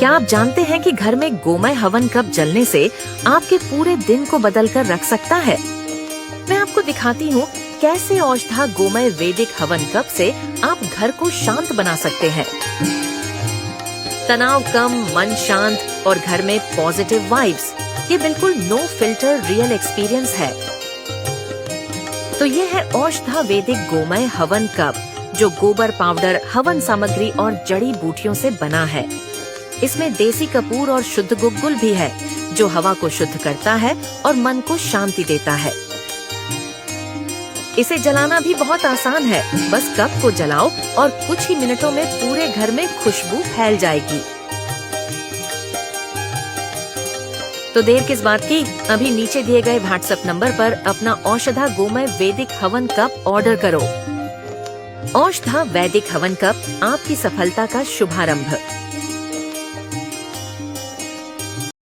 क्या आप जानते हैं कि घर में गोमय हवन कप जलने से आपके पूरे दिन को बदल कर रख सकता है? मैं आपको दिखाती हूँ कैसे औषधा गोमय वैदिक हवन कप से आप घर को शांत बना सकते हैं। तनाव कम, मन शांत और घर में पॉजिटिव वाइब्स, ये बिल्कुल नो फिल्टर रियल एक्सपीरियंस है। तो ये है औषधा वैदिक गोमय हवन कप, जो गोबर पाउडर, हवन सामग्री और जड़ी बूटियों से बना है। इसमें देसी कपूर और शुद्ध गुग्गुल भी है, जो हवा को शुद्ध करता है और मन को शांति देता है। इसे जलाना भी बहुत आसान है, बस कप को जलाओ और कुछ ही मिनटों में पूरे घर में खुशबू फैल जाएगी। तो देर किस बात की, अभी नीचे दिए गए व्हाट्सएप नंबर पर अपना औषधा गोमय वैदिक हवन कप ऑर्डर करो। औषधा वैदिक हवन कप, आपकी सफलता का शुभारंभ।